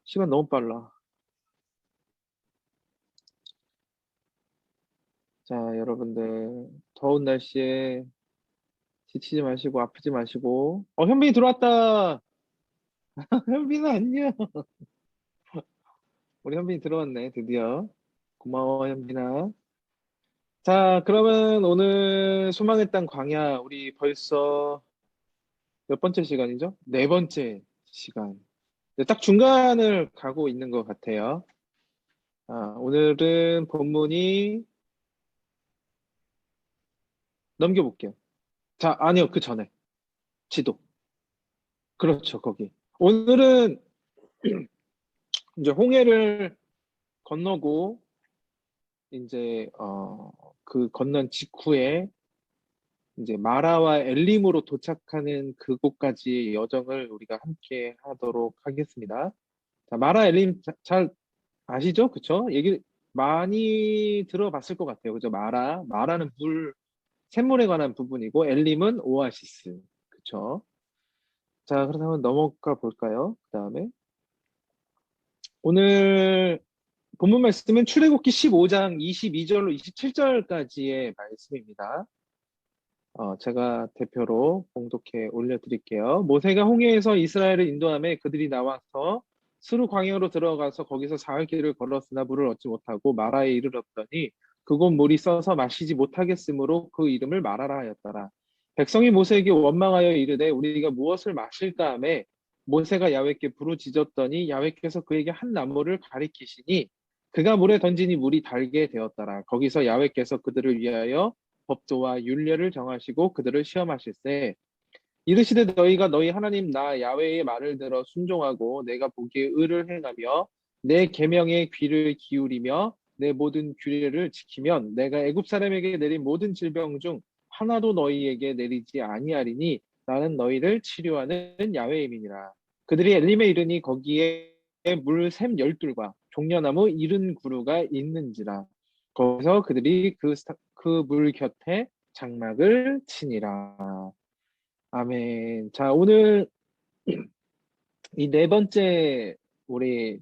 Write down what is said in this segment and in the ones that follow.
시간 너무 빨라. 자, 여러분들, 더운 날씨에 지치지 마시고, 아프지 마시고. 현빈이 들어왔다! 현빈아, 안녕! 우리 현빈이 들어왔네, 드디어. 고마워, 현빈아. 자, 그러면 오늘 소망의 땅 광야, 우리 벌써 몇 번째 시간이죠? 네 번째 시간. 이제 딱 중간을 가고 있는 것 같아요. 오늘은 본문이 넘겨볼게요. 자, 아니요, 그 전에. 지도. 그렇죠, 거기. 오늘은 이제 홍해를 건너고 이제 그 건넌 직후에 이제 마라와 엘림으로 도착하는 그곳까지의 여정을 우리가 함께 하도록 하겠습니다. 자, 마라 엘림 잘 아시죠? 그쵸? 얘기 많이 들어봤을 것 같아요. 그죠? 마라는 샘물에 관한 부분이고 엘림은 오아시스. 그쵸? 자, 그렇다면 넘어가 볼까요? 그 다음에 오늘 본문 말씀은 출애굽기 15장 22절로 27절까지의 말씀입니다. 제가 대표로 봉독해 올려드릴게요. 모세가 홍해에서 이스라엘을 인도하며 그들이 나와서 스루 광야로 들어가서 거기서 사흘 길을 걸었으나 물을 얻지 못하고 마라에 이르렀더니 그곳 물이 써서 마시지 못하겠으므로 그 이름을 마라라 하였더라. 백성이 모세에게 원망하여 이르되 우리가 무엇을 마실까 하며 모세가 야훼께 부르짖었더니 야훼께서 그에게 한 나무를 가리키시니 그가 물에 던지니 물이 달게 되었더라. 거기서 야훼께서 그들을 위하여 법도와 율례를 정하시고 그들을 시험하실세 이르시되 너희가 너희 하나님 나 야훼의 말을 들어 순종하고 내가 보기에 의를 행하며 내 계명에 귀를 기울이며 내 모든 규례를 지키면 내가 애굽 사람에게 내린 모든 질병 중 하나도 너희에게 내리지 아니하리니 나는 너희를 치료하는 야훼임이니라. 그들이 엘림에 이르니 거기에 물샘 12과 종려나무 70그루가 있는지라. 거기서 그들이 그 물 곁에 장막을 치니라. 아멘. 자, 오늘 이 네 번째 우리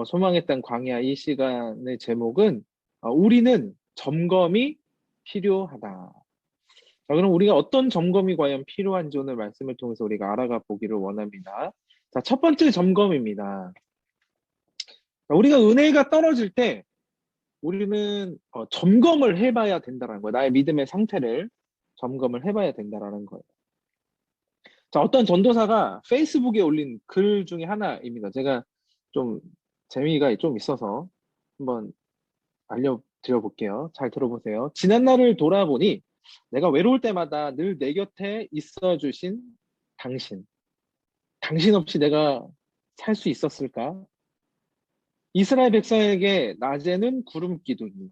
소망의 땅 광야 이 시간의 제목은 우리는 점검이 필요하다. 자, 그럼 우리가 어떤 점검이 과연 필요한지 오늘 말씀을 통해서 우리가 알아가 보기를 원합니다. 자, 첫 번째 점검입니다. 자, 우리가 은혜가 떨어질 때 우리는 점검을 해봐야 된다는 거예요. 나의 믿음의 상태를 점검을 해봐야 된다는 거예요. 자, 어떤 전도사가 페이스북에 올린 글 중에 하나입니다. 제가 좀 재미가 좀 있어서 한번 알려드려 볼게요. 잘 들어보세요. 지난 날을 돌아보니 내가 외로울 때마다 늘 내 곁에 있어 주신 당신. 당신 없이 내가 살 수 있었을까? 이스라엘 백성에게 낮에는 구름 기둥이,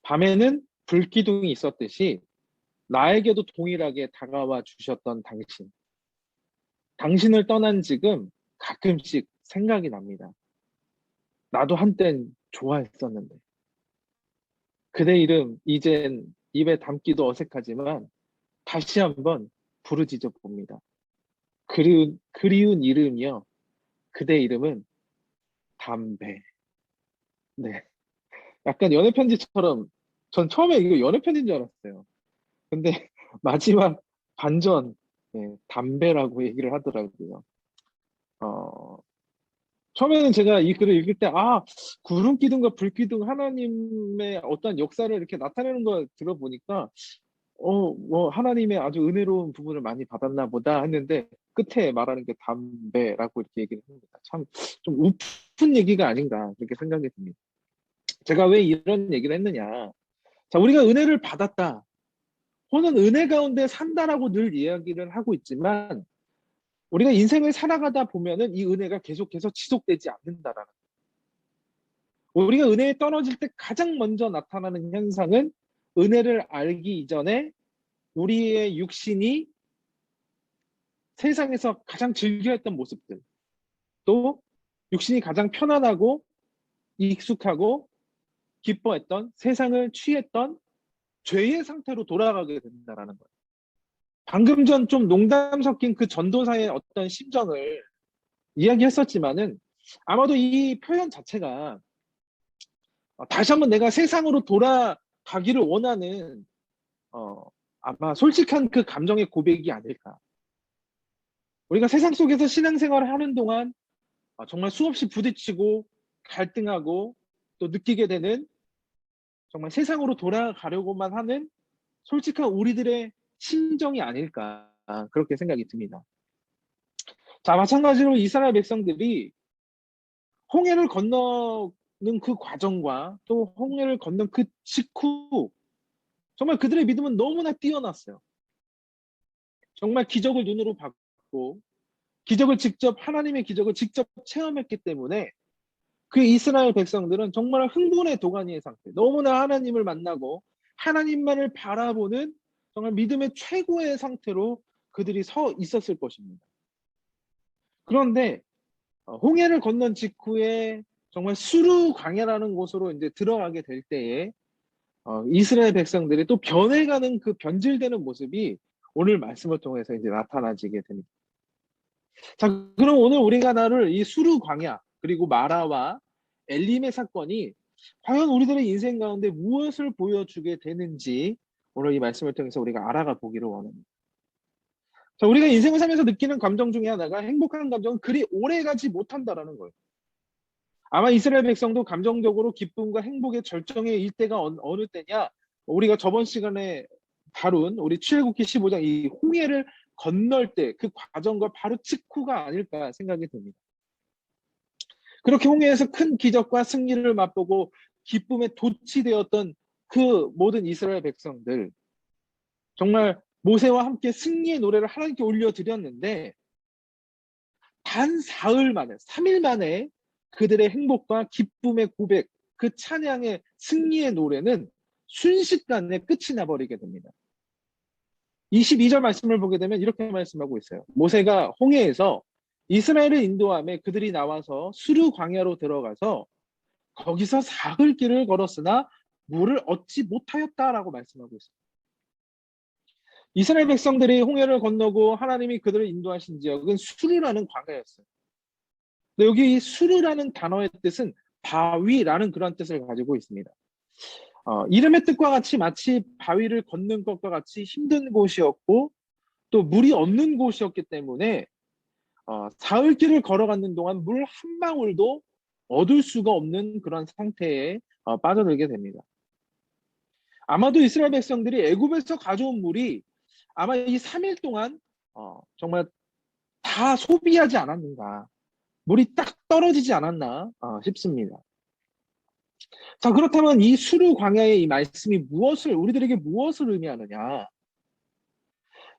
밤에는 불 기둥이 있었듯이 나에게도 동일하게 다가와 주셨던 당신. 당신을 떠난 지금 가끔씩 생각이 납니다. 나도 한땐 좋아했었는데. 그대 이름 이젠 입에 담기도 어색하지만 다시 한번 부르짖어 봅니다. 그리운 이름이요. 그대 이름은 담배. 네. 약간 연애편지처럼 전 처음에 이거 연애편지인 줄 알았어요. 근데 마지막 반전, 네, 담배라고 얘기를 하더라고요. 어, 처음에는 제가 이 글을 읽을 때, 구름 기둥과 불 기둥 하나님의 어떤 역사를 이렇게 나타내는 걸 들어보니까, 뭐, 하나님의 아주 은혜로운 부분을 많이 받았나 보다 했는데, 끝에 말하는 게 담배라고 이렇게 얘기를 합니다. 참, 좀 우픈 얘기가 아닌가, 그렇게 생각이 듭니다. 제가 왜 이런 얘기를 했느냐. 자, 우리가 은혜를 받았다. 혹은 은혜 가운데 산다라고 늘 이야기를 하고 있지만, 우리가 인생을 살아가다 보면은 이 은혜가 계속해서 지속되지 않는다라는 우리가 은혜에 떨어질 때 가장 먼저 나타나는 현상은 은혜를 알기 이전에 우리의 육신이 세상에서 가장 즐겨했던 모습들, 또 육신이 가장 편안하고 익숙하고 기뻐했던 세상을 취했던 죄의 상태로 돌아가게 된다는 거예요. 방금 전 좀 농담 섞인 그 전도사의 어떤 심정을 이야기했었지만은 아마도 이 표현 자체가 다시 한번 내가 세상으로 돌아가기를 원하는 아마 솔직한 그 감정의 고백이 아닐까. 우리가 세상 속에서 신앙생활을 하는 동안 정말 수없이 부딪히고 갈등하고 또 느끼게 되는 정말 세상으로 돌아가려고만 하는 솔직한 우리들의 심정이 아닐까 그렇게 생각이 듭니다. 자, 마찬가지로 이스라엘 백성들이 홍해를 건너는 그 과정과 또 홍해를 건넌 그 직후 정말 그들의 믿음은 너무나 뛰어났어요. 정말 기적을 눈으로 봤고 하나님의 기적을 직접 체험했기 때문에 그 이스라엘 백성들은 정말 흥분의 도가니의 상태, 너무나 하나님을 만나고 하나님만을 바라보는 정말 믿음의 최고의 상태로 그들이 서 있었을 것입니다. 그런데 홍해를 건넌 직후에 정말 수르 광야라는 곳으로 이제 들어가게 될 때에 이스라엘 백성들이 또 변해가는 그 변질되는 모습이 오늘 말씀을 통해서 이제 나타나지게 됩니다. 자, 그럼 오늘 우리가 나눌 이 수르 광야 그리고 마라와 엘림의 사건이 과연 우리들의 인생 가운데 무엇을 보여주게 되는지 오늘 이 말씀을 통해서 우리가 알아가 보기를 원합니다. 자, 우리가 인생을 살면서 느끼는 감정 중에 하나가 행복한 감정은 그리 오래 가지 못한다라는 거예요. 아마 이스라엘 백성도 감정적으로 기쁨과 행복의 절정에 일 때가 어느 때냐? 우리가 저번 시간에 다룬 우리 출애굽기 15장 이 홍해를 건널 때 그 과정과 바로 직후가 아닐까 생각이 듭니다. 그렇게 홍해에서 큰 기적과 승리를 맛보고 기쁨에 도취되었던 그 모든 이스라엘 백성들 정말 모세와 함께 승리의 노래를 하나님께 올려드렸는데 단 사흘 만에 3일 만에 그들의 행복과 기쁨의 고백 그 찬양의 승리의 노래는 순식간에 끝이 나버리게 됩니다. 22절 말씀을 보게 되면 이렇게 말씀하고 있어요. 모세가 홍해에서 이스라엘을 인도하며 그들이 나와서 수르 광야로 들어가서 거기서 사흘 길을 걸었으나 물을 얻지 못하였다라고 말씀하고 있습니다. 이스라엘 백성들이 홍해를 건너고 하나님이 그들을 인도하신 지역은 수르라는 광야였어요. 근데 여기 이 수르라는 단어의 뜻은 바위라는 그런 뜻을 가지고 있습니다. 이름의 뜻과 같이 마치 바위를 걷는 것과 같이 힘든 곳이었고 또 물이 없는 곳이었기 때문에 사흘 길을 걸어가는 동안 물 한 방울도 얻을 수가 없는 그런 상태에 빠져들게 됩니다. 아마도 이스라엘 백성들이 애굽에서 가져온 물이 아마 이 3일 동안 정말 다 소비하지 않았는가, 물이 딱 떨어지지 않았나 싶습니다. 자, 그렇다면 이 수르 광야의 이 말씀이 우리들에게 무엇을 의미하느냐?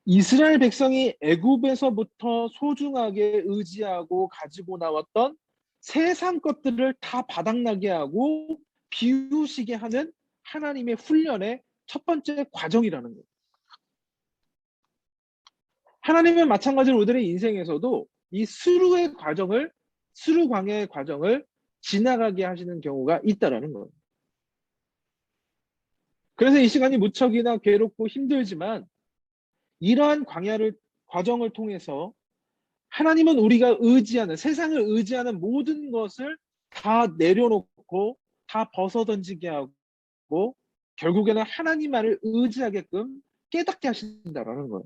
이스라엘 백성이 애굽에서부터 소중하게 의지하고 가지고 나왔던 세상 것들을 다 바닥나게 하고 비우시게 하는 하나님의 훈련의 첫 번째 과정이라는 거예요. 하나님은 마찬가지로 우리들의 인생에서도 이 수르 광야의 과정을 지나가게 하시는 경우가 있다라는 거예요. 그래서 이 시간이 무척이나 괴롭고 힘들지만 이러한 과정을 통해서 하나님은 우리가 세상을 의지하는 모든 것을 다 내려놓고 다 벗어던지게 하고 결국에는 하나님만을 의지하게끔 깨닫게 하신다라는 거예요.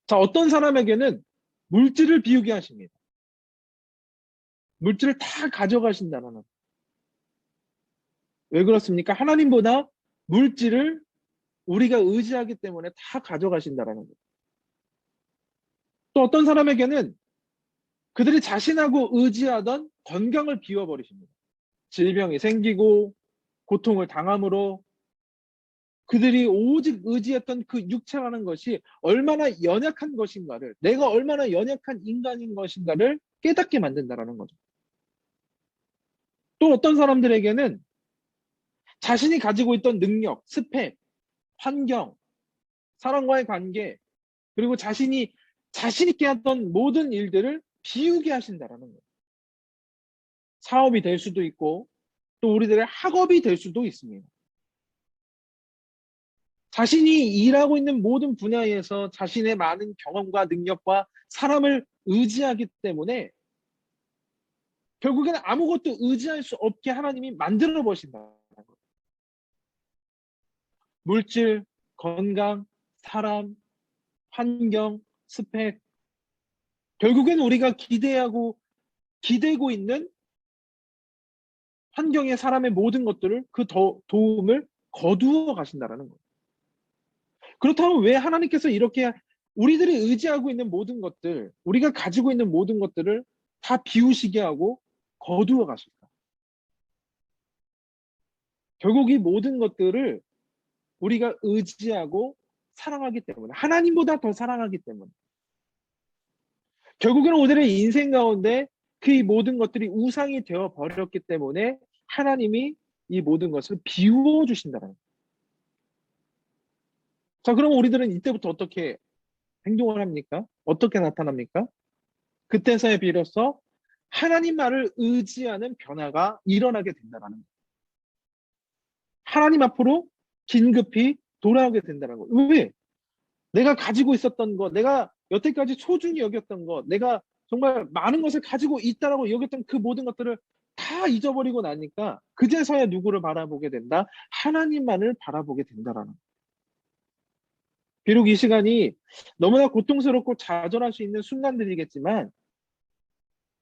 자, 어떤 사람에게는 물질을 비우게 하십니다. 물질을 다 가져가신다는 거예요. 왜 그렇습니까? 하나님보다 물질을 우리가 의지하기 때문에 다 가져가신다라는 거예요. 또 어떤 사람에게는 그들이 자신하고 의지하던 건강을 비워버리십니다. 질병이 생기고 고통을 당함으로 그들이 오직 의지했던 그 육체라는 것이 얼마나 연약한 것인가를, 내가 얼마나 연약한 인간인 것인가를 깨닫게 만든다라는 거죠. 또 어떤 사람들에게는 자신이 가지고 있던 능력, 스펙, 환경, 사람과의 관계, 그리고 자신 있게 했던 모든 일들을 비우게 하신다라는 거예요. 사업이 될 수도 있고 또 우리들의 학업이 될 수도 있습니다. 자신이 일하고 있는 모든 분야에서 자신의 많은 경험과 능력과 사람을 의지하기 때문에 결국에는 아무것도 의지할 수 없게 하나님이 만들어 버리신다는 거예요. 물질, 건강, 사람, 환경, 스펙. 결국엔 우리가 기대고 있는 환경의 사람의 모든 것들을 그 도움을 거두어 가신다라는 거예요. 그렇다면 왜 하나님께서 이렇게 우리들이 의지하고 있는 모든 것들, 우리가 가지고 있는 모든 것들을 다 비우시게 하고 거두어 가실까? 결국 이 모든 것들을 우리가 의지하고 사랑하기 때문에, 하나님보다 더 사랑하기 때문에, 결국에는 우리들의 인생 가운데 그 모든 것들이 우상이 되어 버렸기 때문에 하나님이 이 모든 것을 비워 주신다는 거예요. 자, 그럼 우리들은 이때부터 어떻게 행동을 합니까? 어떻게 나타납니까? 그때서야 비로소 하나님 말을 의지하는 변화가 일어나게 된다는 거예요. 하나님 앞으로 긴급히 돌아오게 된다는 거예요. 왜? 내가 가지고 있었던 것, 내가 여태까지 소중히 여겼던 것, 내가 정말 많은 것을 가지고 있다라고 여겼던 그 모든 것들을 다 잊어버리고 나니까 그제서야 누구를 바라보게 된다? 하나님만을 바라보게 된다라는 거예요. 비록 이 시간이 너무나 고통스럽고 좌절할 수 있는 순간들이겠지만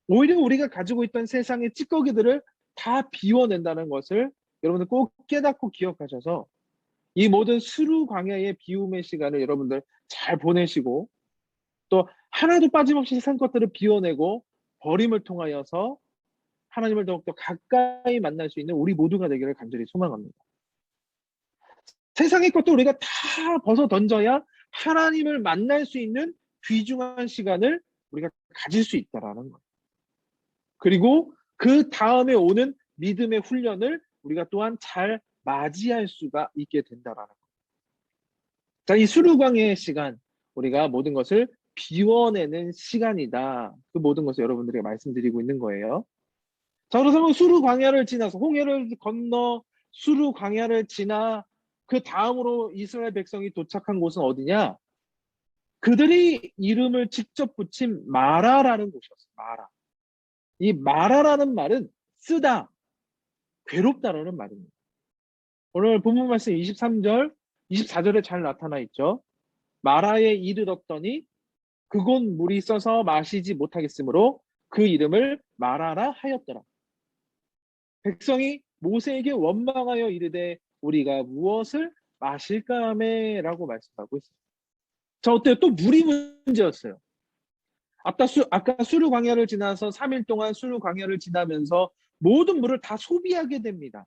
오히려 우리가 가지고 있던 세상의 찌꺼기들을 다 비워낸다는 것을 여러분들 꼭 깨닫고 기억하셔서 이 모든 수루 광야의 비움의 시간을 여러분들 잘 보내시고 또 하나도 빠짐없이 세상 것들을 비워내고 버림을 통하여서 하나님을 더욱더 가까이 만날 수 있는 우리 모두가 되기를 간절히 소망합니다. 세상의 것도 우리가 다 벗어 던져야 하나님을 만날 수 있는 귀중한 시간을 우리가 가질 수 있다라는 거예요. 그리고 그 다음에 오는 믿음의 훈련을 우리가 또한 잘 맞이할 수가 있게 된다라는 거예요. 자, 이 수르광야의 시간, 우리가 모든 것을 비워내는 시간이다. 그 모든 것을 여러분들에게 말씀드리고 있는 거예요. 자, 그래서 수르 광야를 지나서 홍해를 건너 수르 광야를 지나 그 다음으로 이스라엘 백성이 도착한 곳은 어디냐? 그들이 이름을 직접 붙인 마라라는 곳이었어요. 마라. 이 마라라는 말은 쓰다, 괴롭다라는 말입니다. 오늘 본문 말씀 23절, 24절에 잘 나타나 있죠. 마라에 이르렀더니 그곳 물이 써서 마시지 못하겠으므로 그 이름을 마라라 하였더라. 백성이 모세에게 원망하여 이르되 우리가 무엇을 마실까 하매라고 말씀하고 있어요. 자, 어때요? 또 물이 문제였어요. 아까 수르 광야를 지나서 3일 동안 수르 광야를 지나면서 모든 물을 다 소비하게 됩니다.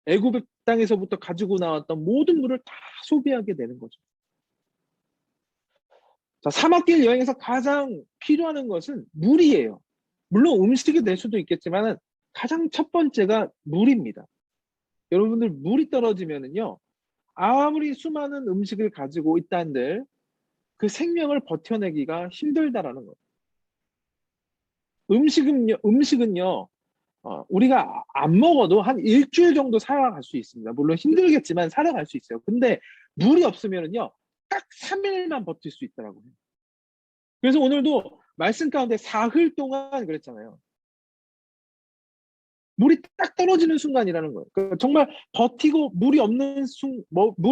애굽 땅에서부터 가지고 나왔던 모든 물을 다 소비하게 되는 거죠. 자, 사막길 여행에서 가장 필요한 것은 물이에요. 물론 음식이 될 수도 있겠지만 가장 첫 번째가 물입니다. 여러분들 물이 떨어지면은요, 아무리 수많은 음식을 가지고 있다 한들 그 생명을 버텨내기가 힘들다라는 거예요. 음식은요, 우리가 안 먹어도 한 일주일 정도 살아갈 수 있습니다. 물론 힘들겠지만 살아갈 수 있어요. 근데 물이 없으면은요, 딱 3일만 버틸 수 있더라고요. 그래서 오늘도 말씀 가운데 사흘 동안 그랬잖아요. 물이 딱 떨어지는 순간이라는 거예요. 그러니까 정말 버티고 물이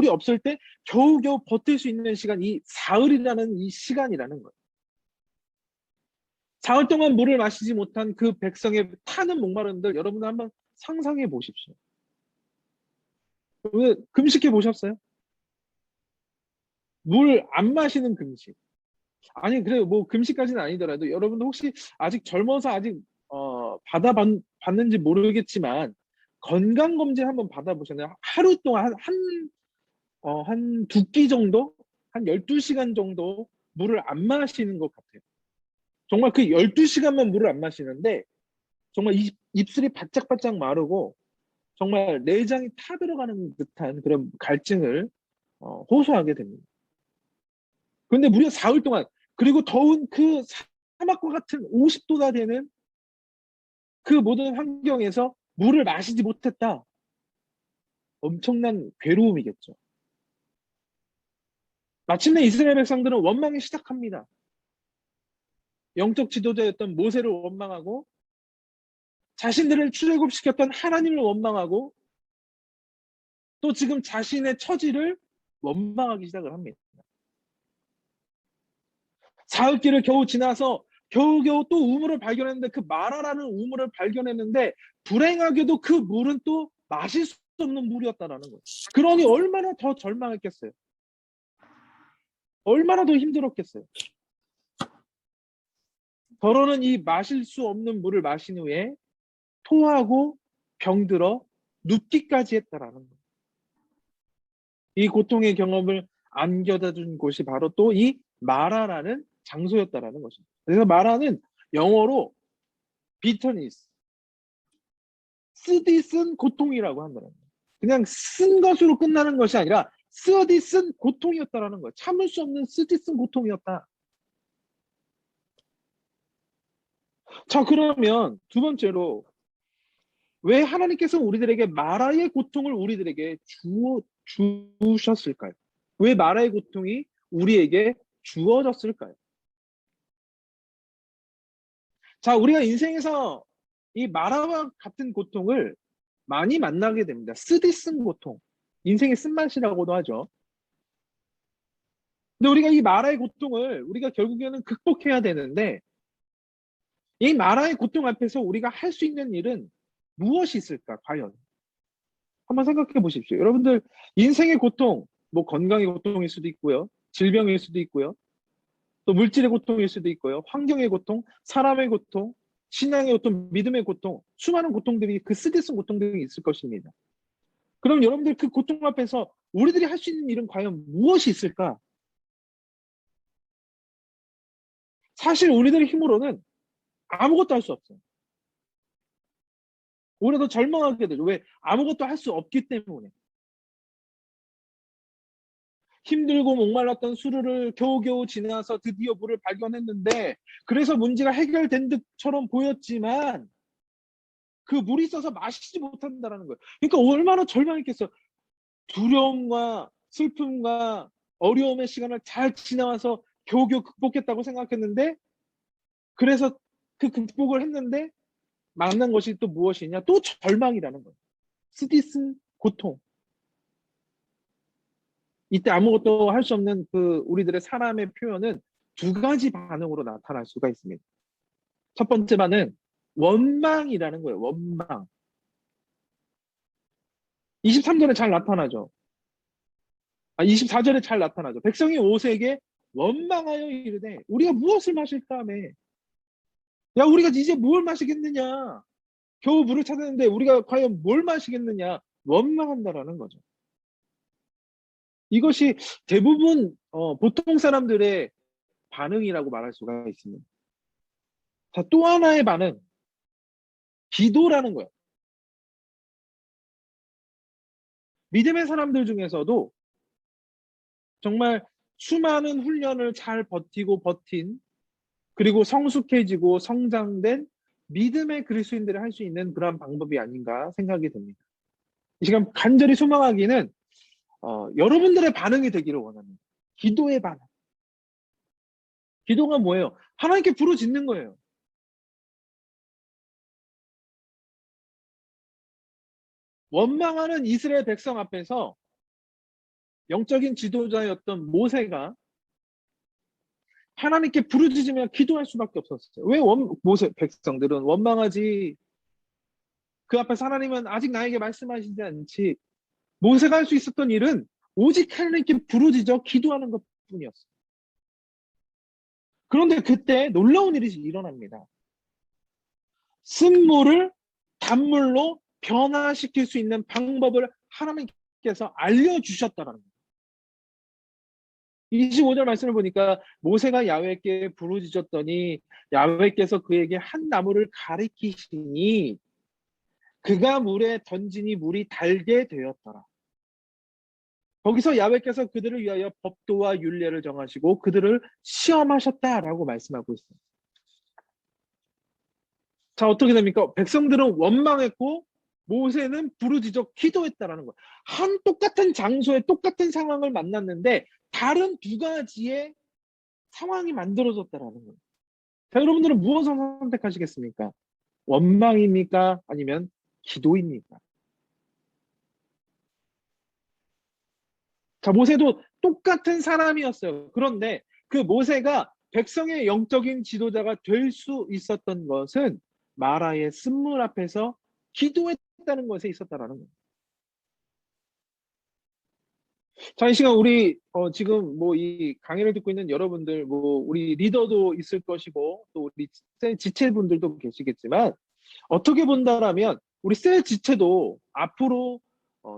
없을 때 겨우겨우 버틸 수 있는 시간, 이 사흘이라는 이 시간이라는 거예요. 사흘 동안 물을 마시지 못한 그 백성의 타는 목마름들 여러분들 한번 상상해 보십시오. 금식해 보셨어요? 물 안 마시는 금식. 아니 그래요. 뭐 금식까지는 아니더라도 여러분들 혹시 아직 젊어서 아직 받아봤는지 모르겠지만 건강검진 한번 받아보셨나요? 하루 동안 한 두 끼 정도? 한 12시간 정도 물을 안 마시는 것 같아요. 정말 그 12시간만 물을 안 마시는데 정말 입술이 바짝바짝 마르고 정말 내장이 타들어가는 듯한 그런 갈증을 호소하게 됩니다. 그런데 무려 사흘 동안 그리고 더운 그 사막과 같은 50도가 되는 그 모든 환경에서 물을 마시지 못했다. 엄청난 괴로움이겠죠. 마침내 이스라엘 백성들은 원망이 시작합니다. 영적 지도자였던 모세를 원망하고 자신들을 출애굽시켰던 하나님을 원망하고 또 지금 자신의 처지를 원망하기 시작을 합니다. 사흘길을 겨우 지나서 겨우겨우 또 우물을 발견했는데, 그 마라라는 우물을 발견했는데 불행하게도 그 물은 또 마실 수 없는 물이었다라는 거예요. 그러니 얼마나 더 절망했겠어요. 얼마나 더 힘들었겠어요. 더러는 이 마실 수 없는 물을 마신 후에 토하고 병들어 눕기까지 했다라는 거예요. 이 고통의 경험을 안겨다 준 곳이 바로 또 이 마라라는 장소였다라는 것입니다. 그래서 마라는 영어로 비터니스, 쓰디 쓴 고통이라고 한다는 거예요. 그냥 쓴 것으로 끝나는 것이 아니라 쓰디 쓴 고통이었다라는 거예요. 참을 수 없는 쓰디 쓴 고통이었다. 자, 그러면 두 번째로, 왜 하나님께서 우리들에게 마라의 고통을 우리들에게 주셨을까요? 왜 마라의 고통이 우리에게 주어졌을까요? 자, 우리가 인생에서 이 마라와 같은 고통을 많이 만나게 됩니다. 쓰디 쓴 고통. 인생의 쓴맛이라고도 하죠. 근데 우리가 이 마라의 고통을 우리가 결국에는 극복해야 되는데, 이 마라의 고통 앞에서 우리가 할 수 있는 일은 무엇이 있을까, 과연? 한번 생각해 보십시오. 여러분들, 인생의 고통, 뭐 건강의 고통일 수도 있고요. 질병일 수도 있고요. 또 물질의 고통일 수도 있고요. 환경의 고통, 사람의 고통, 신앙의 고통, 믿음의 고통, 수많은 고통들이, 그 쓰디쓴 고통들이 있을 것입니다. 그럼 여러분들, 그 고통 앞에서 우리들이 할 수 있는 일은 과연 무엇이 있을까? 사실 우리들의 힘으로는 아무것도 할 수 없어요. 오히려 더 절망하게 되죠. 왜? 아무것도 할 수 없기 때문에. 힘들고 목말랐던 수르를 겨우겨우 지나서 드디어 물을 발견했는데, 그래서 문제가 해결된 듯처럼 보였지만 그 물이 있어서 마시지 못한다는 거예요. 그러니까 얼마나 절망했겠어. 두려움과 슬픔과 어려움의 시간을 잘 지나와서 겨우겨우 극복했다고 생각했는데, 그래서 그 극복을 했는데 만난 것이 또 무엇이냐? 또 절망이라는 거예요. 쓰디쓴 고통. 이때 아무것도 할 수 없는 그 우리들의 사람의 표현은 두 가지 반응으로 나타날 수가 있습니다. 첫 번째 반은 원망이라는 거예요. 원망. 23절에 잘 나타나죠. 24절에 잘 나타나죠. 백성이 오세에게 원망하여 이르되 우리가 무엇을 마실까 하며, 야, 우리가 이제 뭘 마시겠느냐, 겨우 물을 찾았는데 우리가 과연 뭘 마시겠느냐, 원망한다라는 거죠. 이것이 대부분 보통 사람들의 반응이라고 말할 수가 있습니다. 자, 또 하나의 반응, 기도라는 거예요. 믿음의 사람들 중에서도 정말 수많은 훈련을 잘 버티고 버틴, 그리고 성숙해지고 성장된 믿음의 그리스도인들이 할 수 있는 그러한 방법이 아닌가 생각이 듭니다. 이 시간 간절히 소망하기는 여러분들의 반응이 되기를 원합니다. 기도의 반응. 기도가 뭐예요? 하나님께 부르짖는 거예요. 원망하는 이스라엘 백성 앞에서 영적인 지도자였던 모세가 하나님께 부르짖으며 기도할 수밖에 없었어요. 왜 모세 백성들은 원망하지? 그 앞에서 하나님은 아직 나에게 말씀하시지 않지. 모세가 할 수 있었던 일은 오직 하나님께 부르짖어 기도하는 것뿐이었어요. 그런데 그때 놀라운 일이 일어납니다. 쓴물을 단물로 변화시킬 수 있는 방법을 하나님께서 알려주셨다는 거예요. 25절 말씀을 보니까 모세가 야훼께 부르짖었더니 야훼께서 그에게 한 나무를 가리키시니 그가 물에 던지니 물이 달게 되었더라. 거기서 야훼께서 그들을 위하여 법도와 율례를 정하시고 그들을 시험하셨다라고 말씀하고 있습니다. 자, 어떻게 됩니까? 백성들은 원망했고 모세는 부르짖어 기도했다라는 거예요. 한 똑같은 장소에 똑같은 상황을 만났는데 다른 두 가지의 상황이 만들어졌다라는 거예요. 자, 여러분들은 무엇을 선택하시겠습니까? 원망입니까? 아니면 기도입니까? 자, 모세도 똑같은 사람이었어요. 그런데 그 모세가 백성의 영적인 지도자가 될 수 있었던 것은 마라의 쓴물 앞에서 기도했다는 것에 있었다라는 거예요. 자, 이 시간 우리 지금 뭐 이 강의를 듣고 있는 여러분들, 뭐 우리 리더도 있을 것이고 또 우리 지체분들도 계시겠지만, 어떻게 본다라면 우리 셀 지체도 앞으로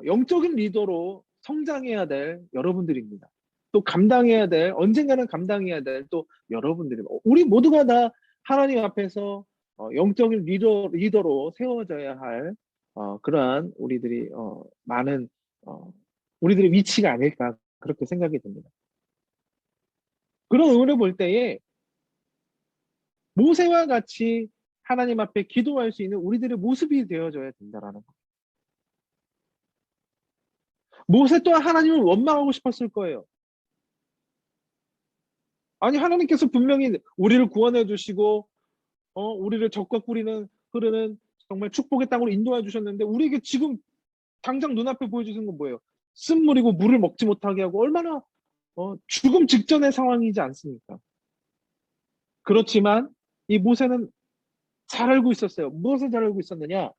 영적인 리더로 성장해야 될 여러분들입니다. 또 감당해야 될, 언젠가는 감당해야 될 또 여러분들입니다. 우리 모두가 다 하나님 앞에서 영적인 리더로 세워져야 할 그러한 우리들이 많은 어, 우리들의 위치가 아닐까 그렇게 생각이 듭니다. 그런 의미를 볼 때에 모세와 같이 하나님 앞에 기도할 수 있는 우리들의 모습이 되어져야 된다라는 거. 모세 또한 하나님을 원망하고 싶었을 거예요. 아니, 하나님께서 분명히 우리를 구원해 주시고 우리를 적과 꿀이는 흐르는 정말 축복의 땅으로 인도해 주셨는데, 우리에게 지금 당장 눈앞에 보여주시는 건 뭐예요? 쓴물이고 물을 먹지 못하게 하고, 얼마나 죽음 직전의 상황이지 않습니까? 그렇지만 이 모세는 잘 알고 있었어요. 무엇을 잘 알고 있었느냐?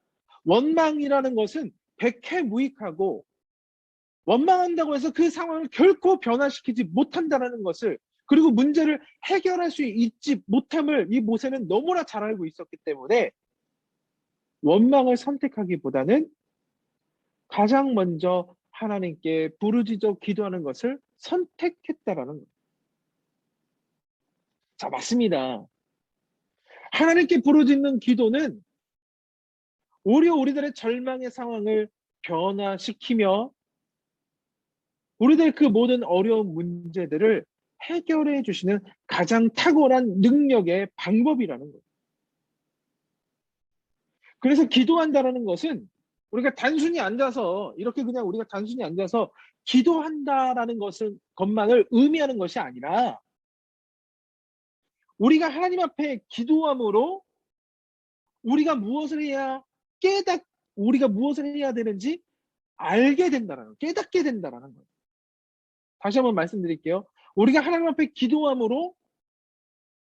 원망이라는 것은 백해무익하고, 원망한다고 해서 그 상황을 결코 변화시키지 못한다는 것을, 그리고 문제를 해결할 수 있지 못함을 이 모세는 너무나 잘 알고 있었기 때문에 원망을 선택하기보다는 가장 먼저 하나님께 부르짖어 기도하는 것을 선택했다라는 거예요. 자, 맞습니다. 하나님께 부르짖는 기도는 오히려 우리들의 절망의 상황을 변화시키며 우리들 그 모든 어려운 문제들을 해결해 주시는 가장 탁월한 능력의 방법이라는 거예요. 그래서 기도한다라는 것은 우리가 단순히 앉아서, 이렇게 그냥 우리가 단순히 앉아서 기도한다라는 것만을 의미하는 것이 아니라, 우리가 하나님 앞에 기도함으로 우리가 무엇을 해야 깨닫 우리가 무엇을 해야 되는지 알게 된다라는 거예요. 깨닫게 된다라는 거예요. 다시 한번 말씀드릴게요. 우리가 하나님 앞에 기도함으로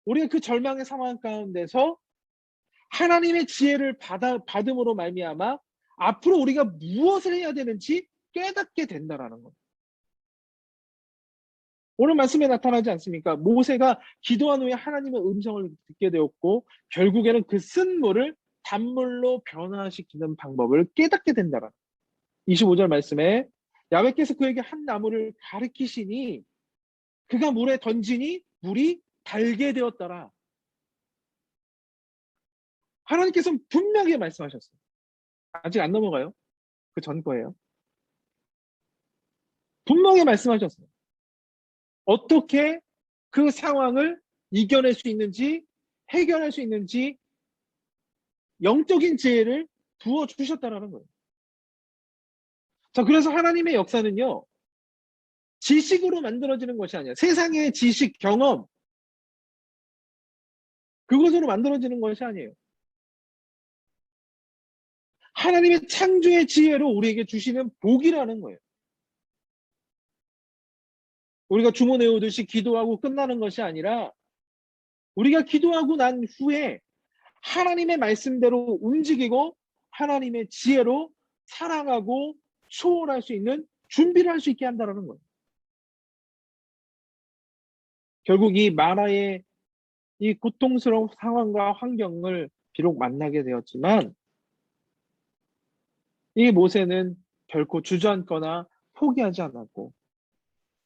우리가 그 절망의 상황 가운데서 하나님의 지혜를 받음으로 말미암아 앞으로 우리가 무엇을 해야 되는지 깨닫게 된다라는 거예요. 오늘 말씀에 나타나지 않습니까? 모세가 기도한 후에 하나님의 음성을 듣게 되었고, 결국에는 그 쓴 물을 단물로 변화시키는 방법을 깨닫게 된다라는 거예요. 25절 말씀에 야훼께서 그에게 한 나무를 가리키시니 그가 물에 던지니 물이 달게 되었더라. 하나님께서는 분명히 말씀하셨어요. 아직 안 넘어가요. 그 전 거예요. 분명히 말씀하셨어요. 어떻게 그 상황을 이겨낼 수 있는지, 해결할 수 있는지 영적인 지혜를 부어주셨다라는 거예요. 자, 그래서 하나님의 역사는요, 지식으로 만들어지는 것이 아니야. 세상의 지식, 경험, 그것으로 만들어지는 것이 아니에요. 하나님의 창조의 지혜로 우리에게 주시는 복이라는 거예요. 우리가 주문 외우듯이 기도하고 끝나는 것이 아니라, 우리가 기도하고 난 후에 하나님의 말씀대로 움직이고 하나님의 지혜로 사랑하고 소원할 수 있는 준비를 할 수 있게 한다는 거예요. 결국 이 마라의 이 고통스러운 상황과 환경을 비록 만나게 되었지만, 이 모세는 결코 주저앉거나 포기하지 않았고,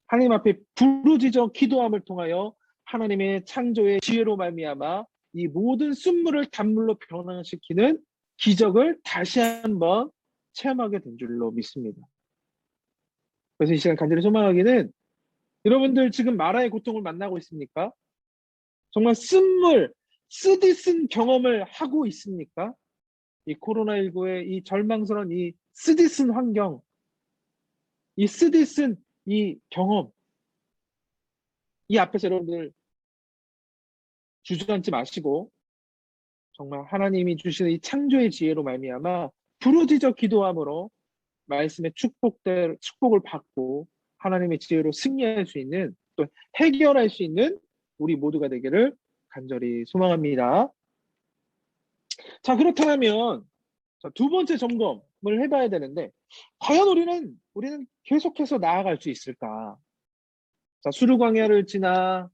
하나님 앞에 부르짖어 기도함을 통하여 하나님의 창조의 지혜로 말미암아 이 모든 쓴물을 단물로 변화시키는 기적을 다시 한번 체험하게 된 줄로 믿습니다. 그래서 이 시간 간절히 소망하기는, 여러분들 지금 마라의 고통을 만나고 있습니까? 정말 쓴물, 쓰디쓴 경험을 하고 있습니까? 이 코로나19의 이 절망스러운 이 쓰디쓴 환경, 이 쓰디쓴 이 경험, 이 앞에서 여러분들 주저앉지 마시고 정말 하나님이 주시는 이 창조의 지혜로 말미암아 부르짖어 기도함으로 말씀의 축복을 받고 하나님의 지혜로 승리할 수 있는, 또 해결할 수 있는 우리 모두가 되기를 간절히 소망합니다. 자, 그렇다면 두 번째 점검을 해봐야 되는데, 과연 우리는 계속해서 나아갈 수 있을까? 자, 수르광야를 지나,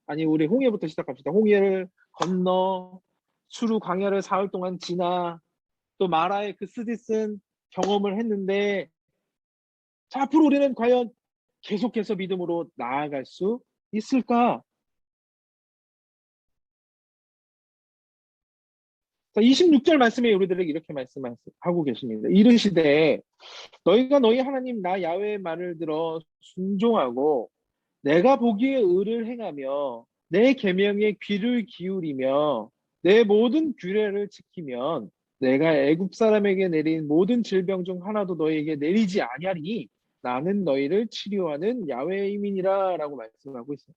아니 우리 홍해부터 시작합시다. 홍해를 건너 수르광야를 사흘 동안 지나 또 마라의 그 스디슨 경험을 했는데, 자, 앞으로 우리는 과연 계속해서 믿음으로 나아갈 수 있을까? 자, 26절 말씀에 우리들에게 이렇게 말씀하고 계십니다. 이르시되 너희가 너희 하나님 나 야훼의 말을 들어 순종하고 내가 보기에 의를 행하며 내 계명에 귀를 기울이며 내 모든 규례를 지키면 내가 애굽 사람에게 내린 모든 질병 중 하나도 너희에게 내리지 아니하리니 나는 너희를 치료하는 야훼임이니라 라고 말씀하고 있어요.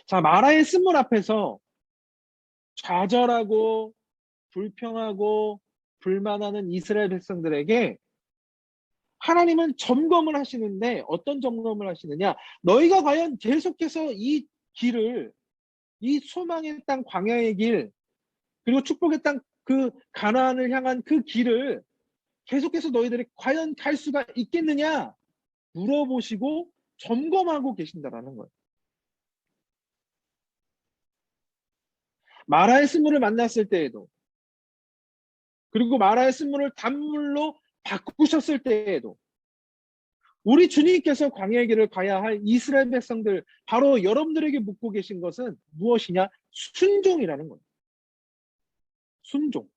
자, 마라의 쓴물 앞에서 좌절하고 불평하고 불만하는 이스라엘 백성들에게 하나님은 점검을 하시는데, 어떤 점검을 하시느냐? 너희가 과연 계속해서 이 길을, 이 소망의 땅 광야의 길, 그리고 축복의 땅 그 가나안을 향한 그 길을 계속해서 너희들이 과연 갈 수가 있겠느냐 물어보시고 점검하고 계신다라는 거예요. 마라의 쓴물을 만났을 때에도, 그리고 마라의 쓴물을 단물로 바꾸셨을 때에도, 우리 주님께서 광야의 길을 가야 할 이스라엘 백성들, 바로 여러분들에게 묻고 계신 것은 무엇이냐? 순종이라는 거예요. 순종.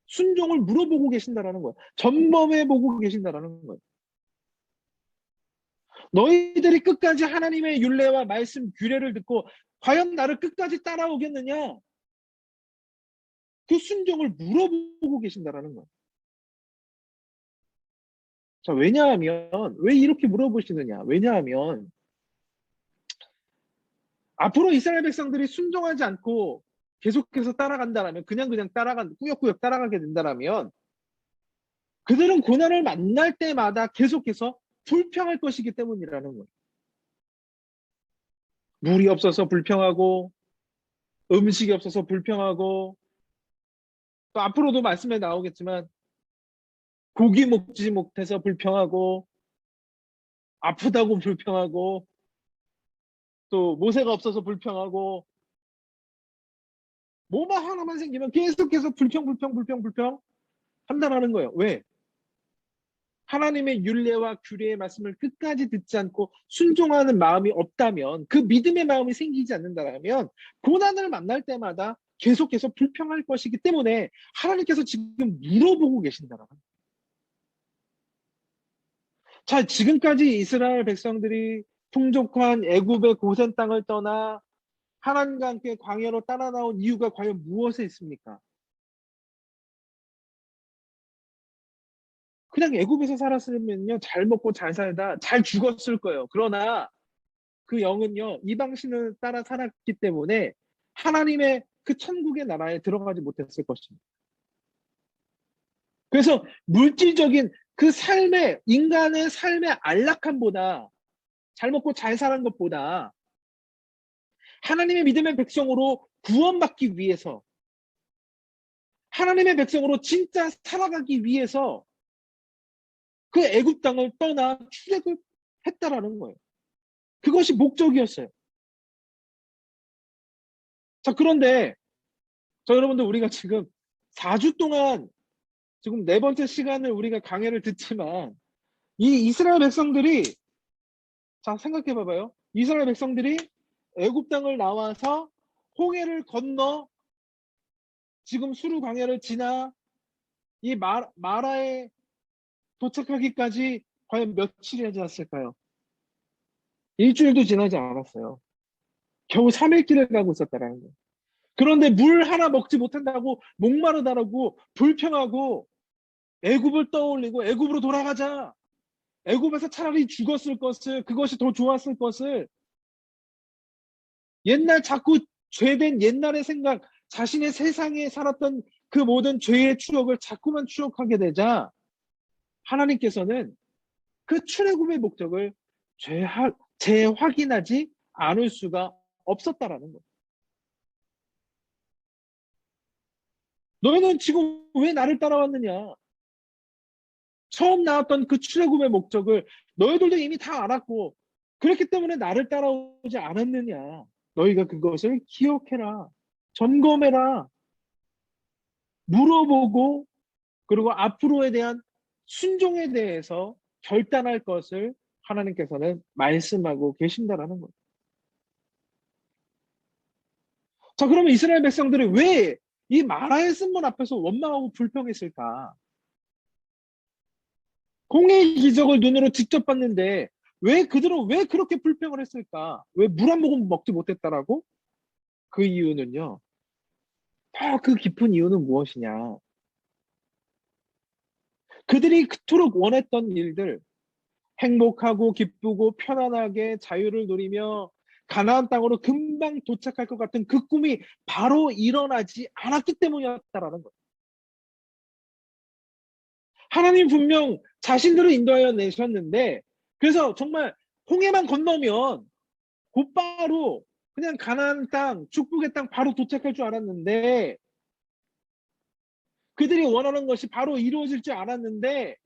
순종을 물어보고 계신다라는 거예요. 점검해보고 계신다라는 거예요. 너희들이 끝까지 하나님의 율례와 말씀, 규례를 듣고 과연 나를 끝까지 따라오겠느냐? 그 순종을 물어보고 계신다라는 거예요. 자, 왜냐하면, 왜 이렇게 물어보시느냐? 왜냐하면, 앞으로 이스라엘 백성들이 순종하지 않고 계속해서 따라간다라면, 그냥 꾸역꾸역 따라가게 된다라면, 그들은 고난을 만날 때마다 계속해서 불평할 것이기 때문이라는 거예요. 물이 없어서 불평하고, 음식이 없어서 불평하고, 또 앞으로도 말씀에 나오겠지만, 고기 먹지 못해서 불평하고, 아프다고 불평하고, 또 모세가 없어서 불평하고, 뭐만 하나만 생기면 계속해서 불평 한다라는 거예요. 왜? 하나님의 율례와 규례의 말씀을 끝까지 듣지 않고 순종하는 마음이 없다면, 그 믿음의 마음이 생기지 않는다면 고난을 만날 때마다 계속해서 불평할 것이기 때문에 하나님께서 지금 물어보고 계신다라는 거예요. 자, 지금까지 이스라엘 백성들이 풍족한 애굽의 고센 땅을 떠나 하나님과 함께 광야로 따라 나온 이유가 과연 무엇에 있습니까? 그냥 애굽에서 살았으면요, 잘 먹고 잘 살다 잘 죽었을 거예요. 그러나 그 영은요, 이방신을 따라 살았기 때문에 하나님의 그 천국의 나라에 들어가지 못했을 것입니다. 그래서 물질적인 그 삶의, 인간의 삶의 안락함보다, 잘 먹고 잘 사는 것보다 하나님의 믿음의 백성으로 구원받기 위해서, 하나님의 백성으로 진짜 살아가기 위해서 그 애굽 땅을 떠나 출애굽 했다라는 거예요. 그것이 목적이었어요. 자, 그런데 여러분들, 우리가 지금 4주 동안 지금 네 번째 시간을 우리가 강해를 듣지만, 이 이스라엘 백성들이, 자, 생각해 봐봐요. 이스라엘 백성들이 애굽 땅을 나와서 홍해를 건너 지금 수르 광야를 지나 이 마라에 도착하기까지 과연 며칠이 지났을까요? 일주일도 지나지 않았어요. 겨우 3일 길을 가고 있었다라는 거예요. 그런데 물 하나 먹지 못한다고 목마르다라고 불평하고 애굽을 떠올리고, 애굽으로 돌아가자, 애굽에서 차라리 죽었을 것을, 그것이 더 좋았을 것을, 옛날 자꾸 죄된 옛날의 생각, 자신의 세상에 살았던 그 모든 죄의 추억을 자꾸만 추억하게 되자 하나님께서는 그 출애굽의 목적을 재확인하지 않을 수가 없었다라는 거예요. 너희는 지금 왜 나를 따라왔느냐? 처음 나왔던 그 출애굽의 목적을 너희들도 이미 다 알았고 그렇기 때문에 나를 따라오지 않았느냐? 너희가 그것을 기억해라. 점검해라. 물어보고 그리고 앞으로에 대한 순종에 대해서 결단할 것을 하나님께서는 말씀하고 계신다라는 거예요. 자, 그러면 이스라엘 백성들이 왜 이 마라의 쓴문 앞에서 원망하고 불평했을까? 공의 기적을 눈으로 직접 봤는데 왜 그들은 왜 그렇게 불평을 했을까? 왜 물 한 모금 먹지 못했다라고? 그 이유는요. 더 그 깊은 이유는 무엇이냐? 그들이 그토록 원했던 일들, 행복하고 기쁘고 편안하게 자유를 누리며 가나안 땅으로 금방 도착할 것 같은 그 꿈이 바로 일어나지 않았기 때문이었다라는 거예요. 하나님 분명 자신들을 인도하여 내셨는데 그래서 정말 홍해만 건너면 곧바로 그냥 가나안 땅, 축복의 땅 바로 도착할 줄 알았는데 그들이 원하는 것이 바로 이루어질 줄 알았는데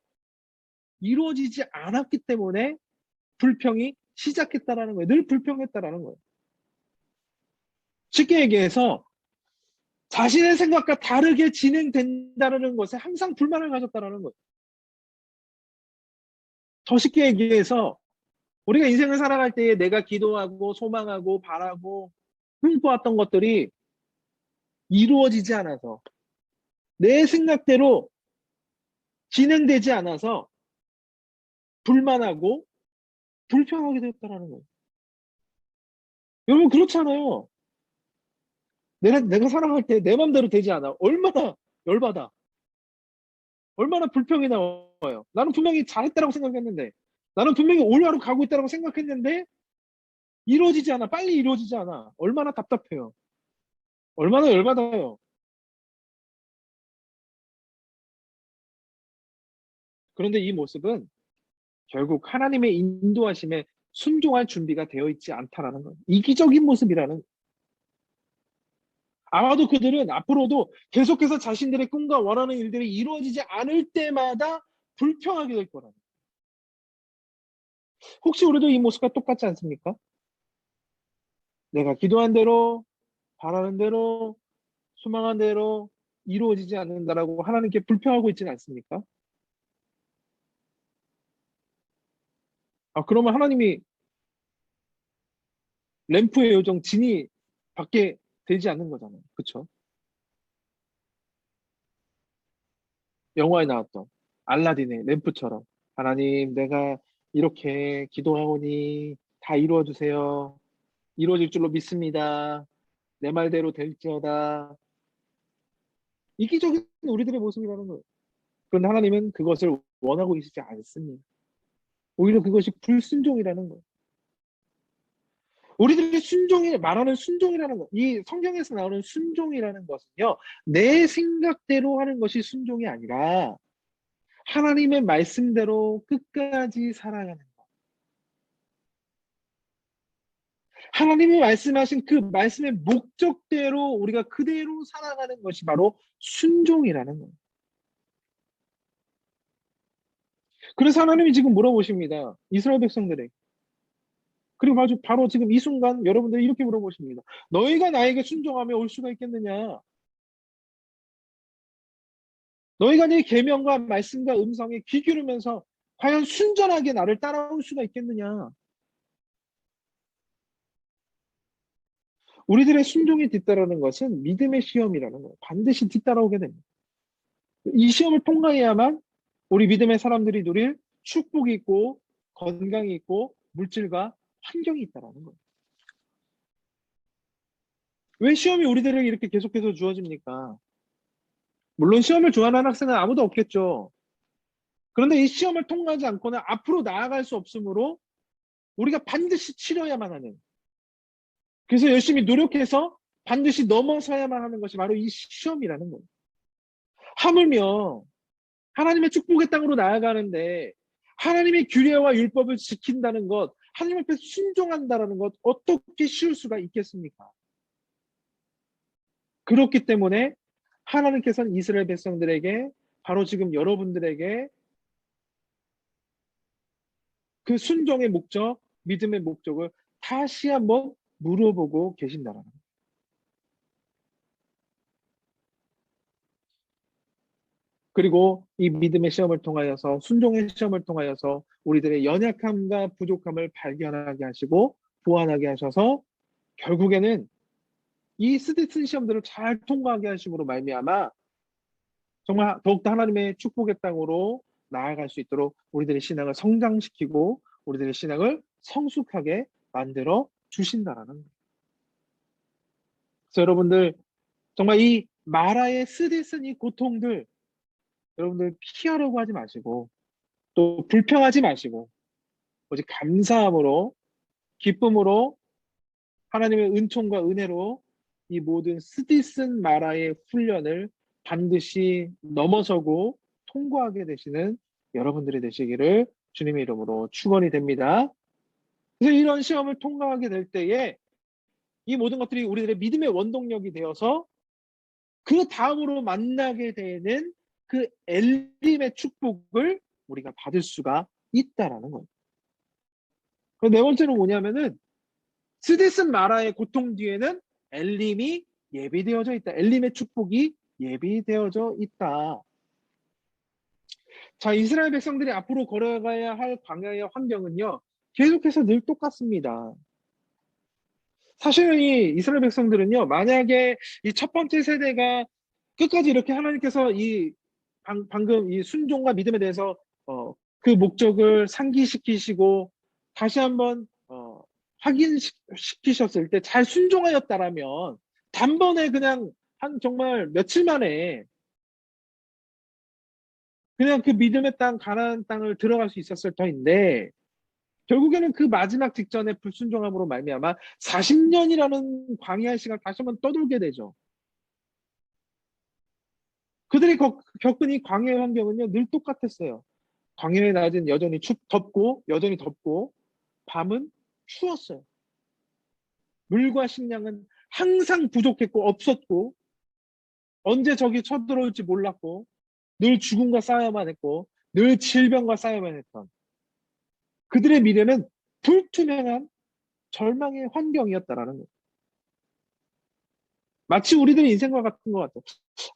이루어지지 않았기 때문에 불평이 시작했다라는 거예요. 늘 불평했다라는 거예요. 쉽게 얘기해서 자신의 생각과 다르게 진행된다는 것에 항상 불만을 가졌다라는 거예요. 더 쉽게 얘기해서 우리가 인생을 살아갈 때에 내가 기도하고 소망하고 바라고 꿈꿔왔던 것들이 이루어지지 않아서 내 생각대로 진행되지 않아서 불만하고 불평하게 됐다라는 거예요. 여러분 그렇잖아요. 내가 살아갈 때 내 맘대로 되지 않아. 얼마나 열받아. 얼마나 불평이 나와요. 나는 분명히 잘했다라고 생각했는데 나는 분명히 올바로 가고 있다라고 생각했는데 이루어지지 않아. 빨리 이루어지지 않아. 얼마나 답답해요. 얼마나 열받아요. 그런데 이 모습은 결국 하나님의 인도하심에 순종할 준비가 되어 있지 않다라는 거예요. 이기적인 모습이라는. 아마도 그들은 앞으로도 계속해서 자신들의 꿈과 원하는 일들이 이루어지지 않을 때마다 불평하게 될 거라는. 혹시 우리도 이 모습과 똑같지 않습니까? 내가 기도한 대로, 바라는 대로, 소망한 대로 이루어지지 않는다라고 하나님께 불평하고 있지는 않습니까? 그러면 하나님이 램프의 요정 진이 받게 되지 않는 거잖아요. 그렇죠? 영화에 나왔던 알라딘의 램프처럼 하나님 내가 이렇게 기도하오니 다 이루어 주세요. 이루어질 줄로 믿습니다. 내 말대로 될지어다. 이기적인 우리들의 모습이라는 거예요. 그런데 하나님은 그것을 원하고 계시지 않습니다. 오히려 그것이 불순종이라는 거예요. 우리들이 순종이 말하는 순종이라는 것, 이 성경에서 나오는 순종이라는 것은요, 내 생각대로 하는 것이 순종이 아니라 하나님의 말씀대로 끝까지 살아가는 것. 하나님이 말씀하신 그 말씀의 목적대로 우리가 그대로 살아가는 것이 바로 순종이라는 거예요. 그래서 하나님이 지금 물어보십니다. 이스라엘 백성들에게. 그리고 바로 지금 이 순간 여러분들이 이렇게 물어보십니다. 너희가 나에게 순종하며 올 수가 있겠느냐? 너희가 네 계명과 말씀과 음성에 귀 기울이면서 과연 순전하게 나를 따라올 수가 있겠느냐? 우리들의 순종이 뒤따르는 것은 믿음의 시험이라는 거예요. 반드시 뒤따라오게 됩니다. 이 시험을 통과해야만 우리 믿음의 사람들이 누릴 축복이 있고 건강이 있고 물질과 환경이 있다는 거예요. 왜 시험이 우리들에게 이렇게 계속해서 주어집니까? 물론 시험을 좋아하는 학생은 아무도 없겠죠. 그런데 이 시험을 통과하지 않고는 앞으로 나아갈 수 없으므로 우리가 반드시 치러야만 하는. 그래서 열심히 노력해서 반드시 넘어서야만 하는 것이 바로 이 시험이라는 거예요. 하물며 하나님의 축복의 땅으로 나아가는데 하나님의 규례와 율법을 지킨다는 것, 하나님 앞에 순종한다는 것 어떻게 쉬울 수가 있겠습니까? 그렇기 때문에 하나님께서는 이스라엘 백성들에게 바로 지금 여러분들에게 그 순종의 목적, 믿음의 목적을 다시 한번 물어보고 계신다는 거예요. 그리고 이 믿음의 시험을 통하여서 순종의 시험을 통하여서 우리들의 연약함과 부족함을 발견하게 하시고 보완하게 하셔서 결국에는 이 스테슨 시험들을 잘 통과하게 하심으로 말미암아 정말 더욱더 하나님의 축복의 땅으로 나아갈 수 있도록 우리들의 신앙을 성장시키고 우리들의 신앙을 성숙하게 만들어 주신다라는 거예요. 그래서 여러분들 정말 이 마라의 스데슨 이 고통들 여러분들 피하려고 하지 마시고 또 불평하지 마시고 오직 감사함으로 기쁨으로 하나님의 은총과 은혜로 이 모든 스디슨 마라의 훈련을 반드시 넘어서고 통과하게 되시는 여러분들이 되시기를 주님의 이름으로 축원이 됩니다. 그래서 이런 시험을 통과하게 될 때에 이 모든 것들이 우리들의 믿음의 원동력이 되어서 그 다음으로 만나게 되는 그 엘림의 축복을 우리가 받을 수가 있다라는 거예요. 그리고 네 번째는 뭐냐면은 스데슨 마라의 고통 뒤에는 엘림이 예비되어져 있다. 엘림의 축복이 예비되어져 있다. 자, 이스라엘 백성들이 앞으로 걸어가야 할 광야의 환경은요, 계속해서 늘 똑같습니다. 사실은 이 이스라엘 백성들은요, 만약에 이 첫 번째 세대가 끝까지 이렇게 하나님께서 이 방금 이 순종과 믿음에 대해서 그 목적을 상기시키시고 다시 한번 확인시키셨을 때 잘 순종하였다라면 단번에 그냥 한 정말 며칠 만에 그냥 그 믿음의 땅 가나안 땅을 들어갈 수 있었을 터인데 결국에는 그 마지막 직전에 불순종함으로 말미암아 40년이라는 광야의 시간 다시 한번 떠돌게 되죠. 그들이 겪은 이 광야의 환경은요 늘 똑같았어요. 광야의 낮은 여전히 여전히 덥고 밤은 추웠어요. 물과 식량은 항상 부족했고 없었고 언제 적이 쳐들어올지 몰랐고 늘 죽음과 싸워야만 했고 늘 질병과 싸워야만 했던 그들의 미래는 불투명한 절망의 환경이었다라는 거예요. 마치 우리들의 인생과 같은 것 같아요.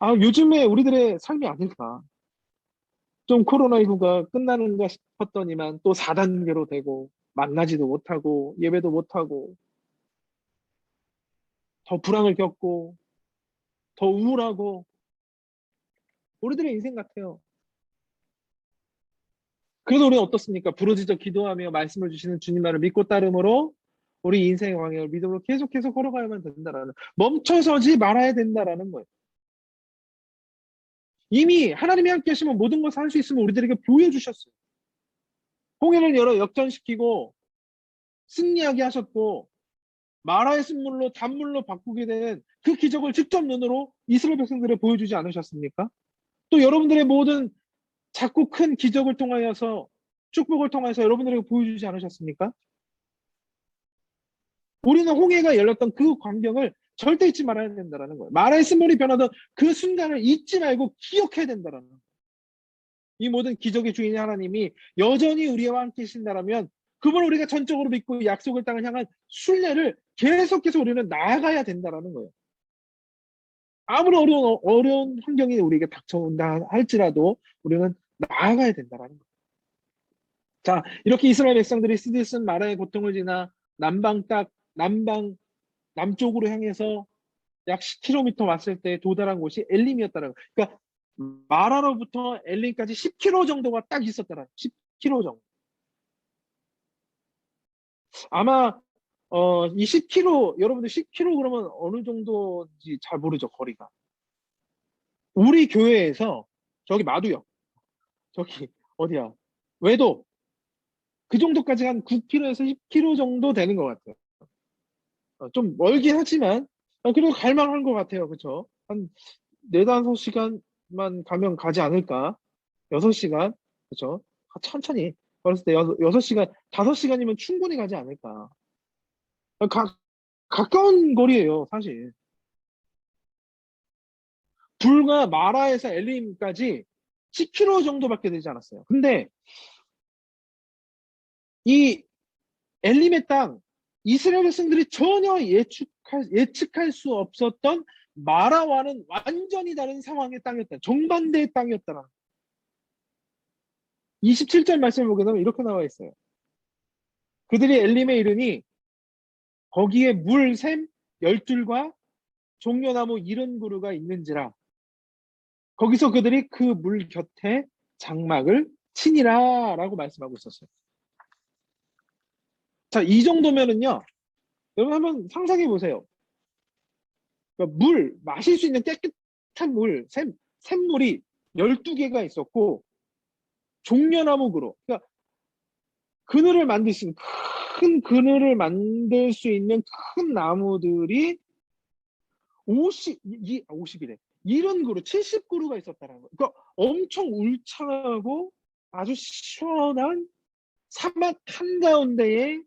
아, 요즘에 우리들의 삶이 아닐까. 좀 코로나19가 끝나는가 싶었더니만 또 4단계로 되고 만나지도 못하고 예배도 못하고 더 불안을 겪고 더 우울하고 우리들의 인생 같아요. 그래도 우리는 어떻습니까? 부르짖어 기도하며 말씀을 주시는 주님 말을 믿고 따름으로 우리 인생의 광야를 믿음으로 계속해서 걸어가야만 된다라는 멈춰서지 말아야 된다라는 거예요. 이미 하나님이 함께 하시면 모든 것을 할 수 있으면 우리들에게 보여주셨어요. 홍해를 열어 역전시키고 승리하게 하셨고 마라의 쓴물로 단물로 바꾸게 된 그 기적을 직접 눈으로 이스라엘 백성들에 보여주지 않으셨습니까? 또 여러분들의 모든 작고 큰 기적을 통하여서 축복을 통해서 여러분들에게 보여주지 않으셨습니까? 우리는 홍해가 열렸던 그 광경을 절대 잊지 말아야 된다는 거예요. 마라의 쓴물이 변하던 그 순간을 잊지 말고 기억해야 된다는 거예요. 이 모든 기적의 주인 하나님이 여전히 우리와 함께 계신다면 그분을 우리가 전적으로 믿고 약속을 땅을 향한 순례를 계속해서 우리는 나아가야 된다는 거예요. 아무리 어려운 환경이 우리에게 닥쳐온다 할지라도 우리는 나아가야 된다는 거예요. 자, 이렇게 이스라엘 백성들이 스디슨 마라의 고통을 지나 남쪽으로 향해서 약 10km 왔을 때 도달한 곳이 엘림이었다는 거예요. 그러니까 마라로부터 엘림까지 10km 정도가 딱 있었다는 10km 정도. 아마 이 10km 여러분들 10km 그러면 어느 정도인지 잘 모르죠, 거리가. 우리 교회에서 저기 마두역, 저기 어디야? 외도 그 정도까지 한 9km에서 10km 정도 되는 것 같아요. 좀 멀긴 하지만 그래도 갈만한 것 같아요. 그쵸? 한 4~5시간만 가면 가지 않을까? 6시간? 그쵸? 천천히. 어렸을 때 6시간, 5시간이면 충분히 가지 않을까? 가, 가까운 거리예요, 사실. 불과 마라에서 엘림까지 10km 정도밖에 되지 않았어요. 근데 이 엘림의 땅, 이스라엘 백성들이 전혀 예측할 수 없었던 마라와는 완전히 다른 상황의 땅이었다. 정반대의 땅이었다. 27절 말씀을 보게 되면 이렇게 나와 있어요. 그들이 엘림에 이르니 거기에 물샘 12과 종려나무 70그루가 있는지라. 거기서 그들이 그 물 곁에 장막을 치니라 라고 말씀하고 있었어요. 자, 이 정도면은요, 여러분 한번 상상해 보세요. 그러니까 마실 수 있는 깨끗한 샘물이 12개가 있었고, 종려나무 그루, 그러니까 그늘을 만들 수 있는, 큰 그늘을 만들 수 있는 큰 나무들이 50이래. 70그루, 70그루가 있었다는 거예요. 그러니까 엄청 울창하고 아주 시원한 사막 한가운데에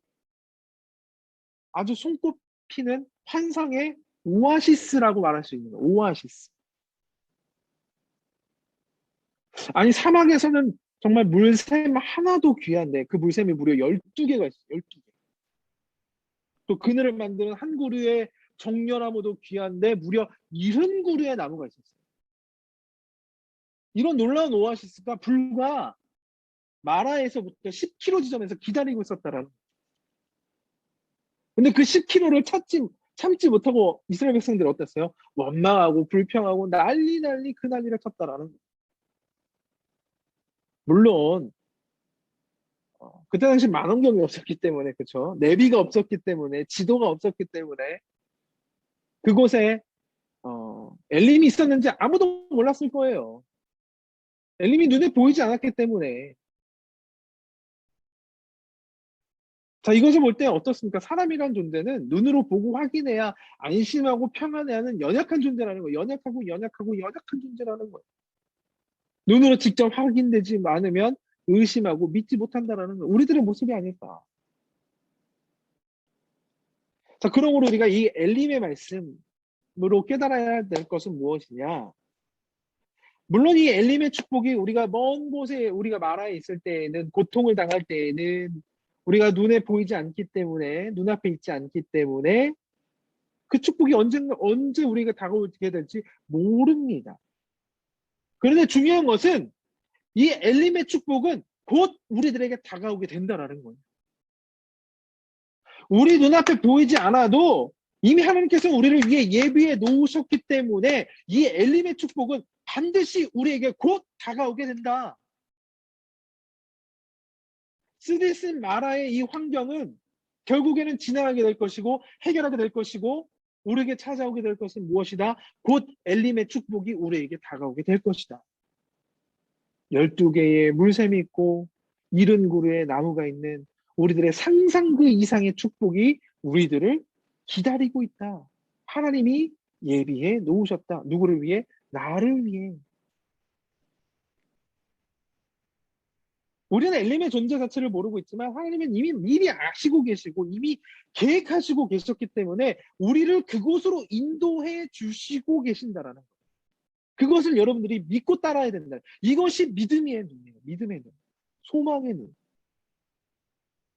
아주 손꼽히는 환상의 오아시스라고 말할 수 있는 거예요. 오아시스. 아니, 사막에서는 정말 물샘 하나도 귀한데 그 물샘이 무려 12개가 있어요. 12개. 또 그늘을 만드는 한 그루의 정려나무도 귀한데 무려 70그루의 나무가 있었어요. 이런 놀라운 오아시스가 불과 마라에서부터 10km 지점에서 기다리고 있었다라는 거예요. 근데 그 10km를 참지 못하고 이스라엘 백성들이 어땠어요? 원망하고 불평하고 난리 그 난리를 쳤다라는 거예요. 물론 그때 당시 만원경이 없었기 때문에, 그쵸? 내비가 없었기 때문에, 지도가 없었기 때문에 그곳에 엘림이 있었는지 아무도 몰랐을 거예요. 엘림이 눈에 보이지 않았기 때문에. 자, 이것을 볼 때 어떻습니까? 사람이란 존재는 눈으로 보고 확인해야 안심하고 평안해야 하는 연약한 존재라는 거예요. 연약한 존재라는 거예요. 눈으로 직접 확인되지 않으면 의심하고 믿지 못한다라는 거예요. 우리들의 모습이 아닐까. 자, 그러므로 우리가 이 엘림의 말씀으로 깨달아야 될 것은 무엇이냐? 물론 이 엘림의 축복이 우리가 먼 곳에 우리가 마라에 있을 때에는, 고통을 당할 때에는 우리가 눈에 보이지 않기 때문에, 눈앞에 있지 않기 때문에 그 축복이 언제 우리가 다가오게 될지 모릅니다. 그런데 중요한 것은 이 엘림의 축복은 곧 우리들에게 다가오게 된다라는 거예요. 우리 눈앞에 보이지 않아도 이미 하나님께서 우리를 위해 예비해 놓으셨기 때문에 이 엘림의 축복은 반드시 우리에게 곧 다가오게 된다. 스데스 마라의 이 환경은 결국에는 지나가게 될 것이고 해결하게 될 것이고 우리에게 찾아오게 될 것은 무엇이다? 곧 엘림의 축복이 우리에게 다가오게 될 것이다. 12개의 물샘이 있고 70그루의 나무가 있는 우리들의 상상 그 이상의 축복이 우리들을 기다리고 있다. 하나님이 예비해 놓으셨다. 누구를 위해? 나를 위해. 우리는 엘림의 존재 자체를 모르고 있지만 하나님은 이미 미리 아시고 계시고 이미 계획하시고 계셨기 때문에 우리를 그곳으로 인도해 주시고 계신다라는 거예요. 그것을 여러분들이 믿고 따라야 된다. 이것이 믿음의 눈이에요. 믿음의 눈. 소망의 눈.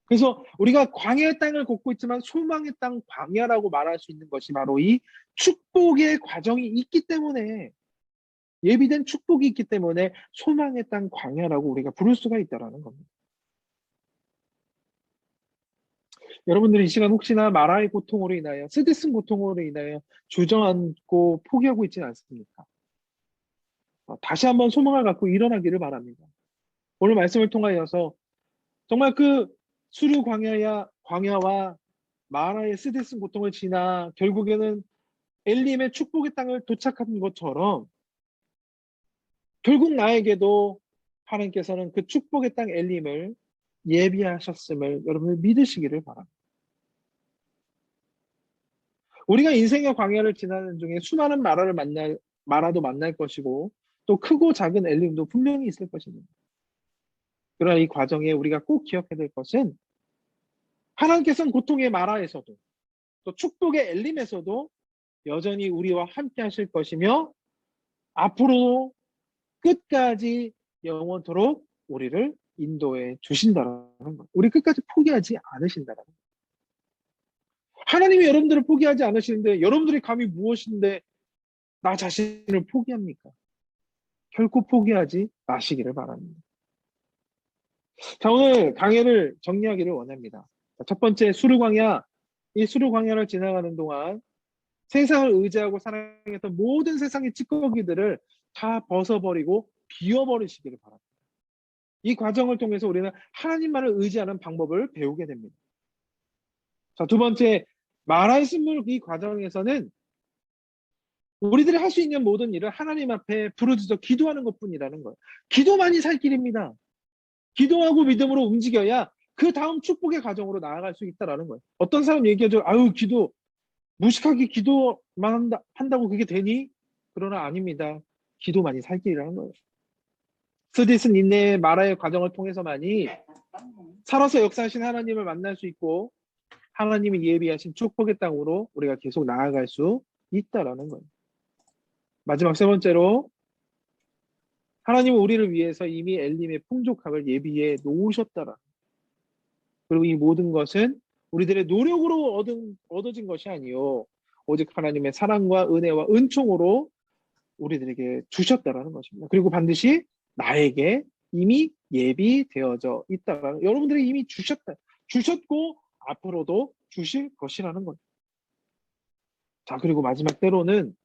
그래서 우리가 광야의 땅을 걷고 있지만 소망의 땅 광야라고 말할 수 있는 것이 바로 이 축복의 과정이 있기 때문에, 예비된 축복이 있기 때문에 소망의 땅 광야라고 우리가 부를 수가 있다는 겁니다. 여러분들이 이 시간 혹시나 마라의 고통으로 인하여, 스데슨 고통으로 인하여 주저앉고 포기하고 있지는 않습니까? 다시 한번 소망을 갖고 일어나기를 바랍니다. 오늘 말씀을 통하여서 정말 그 수르 광야와 마라의 스데슨 고통을 지나 결국에는 엘림의 축복의 땅을 도착한 것처럼 결국 나에게도 하나님께서는 그 축복의 땅 엘림을 예비하셨음을 여러분을 믿으시기를 바랍니다. 우리가 인생의 광야를 지나는 중에 수많은 마라도 만날 것이고 또 크고 작은 엘림도 분명히 있을 것입니다. 그러나 이 과정에 우리가 꼭 기억해야 될 것은 하나님께서는 고통의 마라에서도 또 축복의 엘림에서도 여전히 우리와 함께 하실 것이며 앞으로 끝까지 영원토록 우리를 인도해 주신다라는 것. 우리 끝까지 포기하지 않으신다라는 것. 하나님이 여러분들을 포기하지 않으시는데 여러분들의 감이 무엇인데 나 자신을 포기합니까? 결코 포기하지 마시기를 바랍니다. 자, 오늘 강연을 정리하기를 원합니다. 첫 번째, 수르광야. 이 수르광야를 지나가는 동안 세상을 의지하고 살아했던 모든 세상의 찌꺼기들을 다 벗어버리고 비워버리시기를 바랍니다. 이 과정을 통해서 우리는 하나님만을 의지하는 방법을 배우게 됩니다. 자, 두 번째, 마라의 쓴물 이 과정에서는 우리들이 할 수 있는 모든 일을 하나님 앞에 부르짖어 기도하는 것뿐이라는 거예요. 기도만이 살 길입니다. 기도하고 믿음으로 움직여야 그 다음 축복의 과정으로 나아갈 수 있다라는 거예요. 어떤 사람 얘기하죠. 아유, 기도 무식하게 기도만 한다고 그게 되니? 그러나 아닙니다. 기도만이 살 길이라는 거예요. 스디슨 인내의 마라의 과정을 통해서만이 살아서 역사하신 하나님을 만날 수 있고 하나님이 예비하신 축복의 땅으로 우리가 계속 나아갈 수 있다라는 거예요. 마지막 세 번째로 하나님은 우리를 위해서 이미 엘림의 풍족함을 예비해 놓으셨다라. 그리고 이 모든 것은 우리들의 노력으로 얻어진 것이 아니요 오직 하나님의 사랑과 은혜와 은총으로 우리들에게 주셨다라는 것입니다. 그리고 반드시 나에게 이미 예비되어져 있다라는, 여러분들이 이미 주셨고 앞으로도 주실 것이라는 거예요. 자, 그리고 마지막 때로는